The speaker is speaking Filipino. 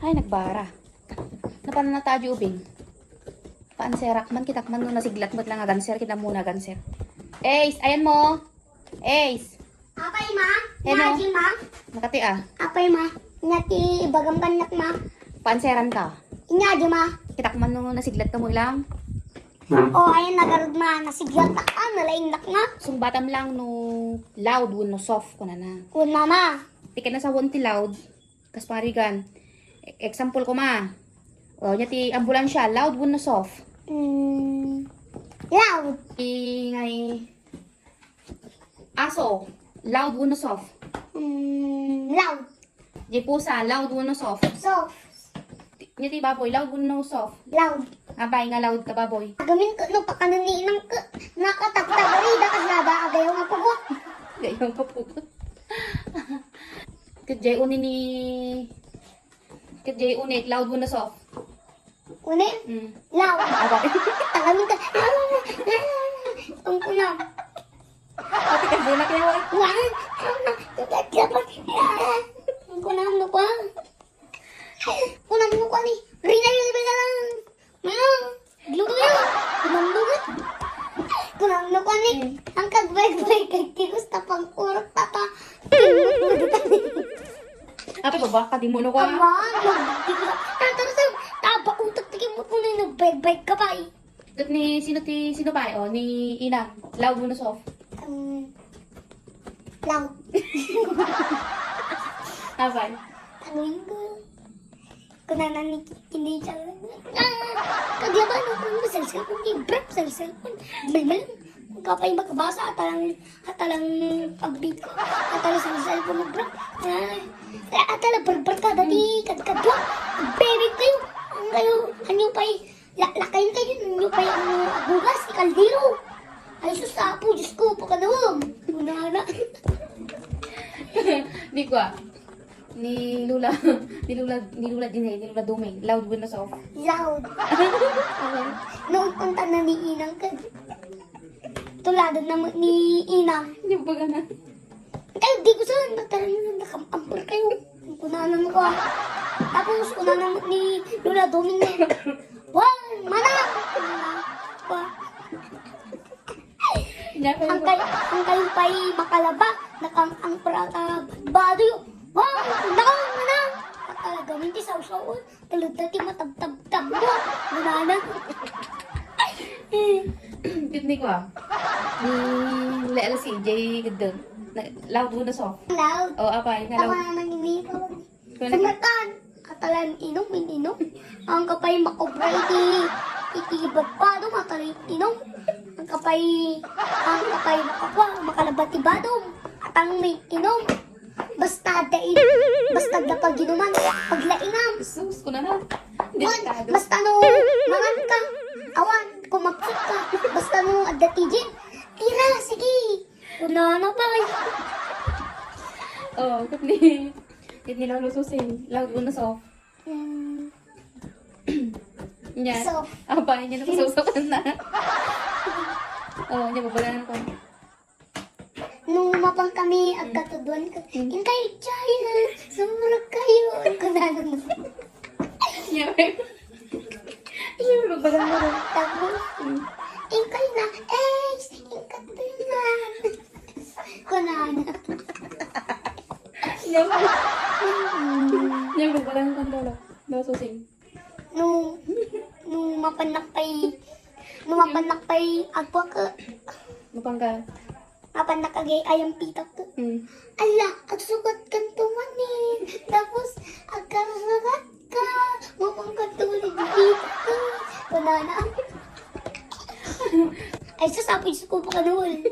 Ay, nagbara. Napan na tayo ubing. Paan serak man, kitak man no nasiglat mo't lang ganser, kita muna ganser. Ace, ayan mo. Ace. Apay ma? Hello. Nyati ma? Nakati ah. Apay ma? Nyati ibagam kanak ma? Paan seran ka? Inyadi ma? Kitak man no nasiglat ka mo ilang. O ayan nagarod ma, nasiglat na ka, nalaing nak nga. Sungbatam lang no loud no soft ko na na. Una ma. Tikan na sa wonti loud. Kas parigan. Example ko ma. O nya ti ambulansya loud no soft. Loud. Ingay aso loud no soft. Loud. Di pusa loud no soft. Soft. Nya ti baboy loud no soft. Loud. Abay nga loud ka baboy. Agamin ko no pakanuninang ka. Nakataktabari da kasada agayaw nga pugot. Gayong kapukot. Kadjay uni ni Kadjay uni loud no soft. Unin? Loud. Abay. Agamin ka. Tungko na. Ate ka bunak na wala. Yan. Kunam mo pa. Kunam mo pa ni. Rina yun ba lang? Gluto yun. Kunam mo pa. Kunam mo pa ni. Ang kagbay-bay kay tikus tapang urok tata. Ate baba ka di mo no ka. Ama, magtikus. Tapos taba utak tigim mo kung nagbay-bay ka pa eh. Kat ni sino pa o ni Inang loud no soft. Loud. Abay. Tanungin ko. Kunanan ni hindi siya. Kaglaban ako ng cellphone. I-brep cellphone. Bal-bal. Kapay makabasa atalang pagbit ko. Atalang sa cellphone ng brep. Atalang barbar ka dati kadkadwa. Baby kayo. Kayo, anyo pa'y lakayin kayo. Anyo pa'y agugas. Kaldero. Ay susapo. Diyos ko. Pakadawag. Kunana. Di ko ah. Ni Lula Dumay. Loud no soft. Loud. Noon punta na ni Inang ka. Tuladan na ni Inang. Hindi ba gana? Kayo, di ko saan. Nataran na nakamampur kayo. Kunanan ko ah. Tapos kunanan ni Lula Domine. Wah, mana? Ang kayo pa'y makalaba. Ang bado yun. Wah, nakang mana? Talaga, hindi saw-saw. Tulad dati matab-tab-tab mo. Kunana. Hindi ko ah. Ni Lula LCJ gudon. Loud no soft. Loud. O apay na loud. Tawa na hindi ko. Sumatan. Katalan inom, ininom. Ang kapay makobray itibag pa doon. Matalit inom. Ang kapay makakwa. Makalabati ba doon. At ang may inom. Basta dain. Basta na pag inuman. Paglaingam. Sus ko na na. Delikado. Basta no mangan ka. Awan. Kumapsik ka. Basta no adatijin. Tira, sige. Una na ba? Oh, Kutni lang lususin. Loud no soft. Yan. Soft. Apay niya napasusapan na. Oh, niya babalanan ko. Nung mapang kami agkatuduan ka, yung kayo China, sumurag kayo. Kunanan mo. Niya babalanan ko. Tapos, yung kayo na, yung katuduan. Kunanan. Niya babalanan ko dolo. Lususin. Nung mapanakpay, agwa ka, Mapangga. mapanakagay ayang pitak ka. Ala, agsukat kan tumanin. Tapos, agkaragat ka. Mapang katulid dito ka. Banana. Ay, sasapoy sa kupa ka noon.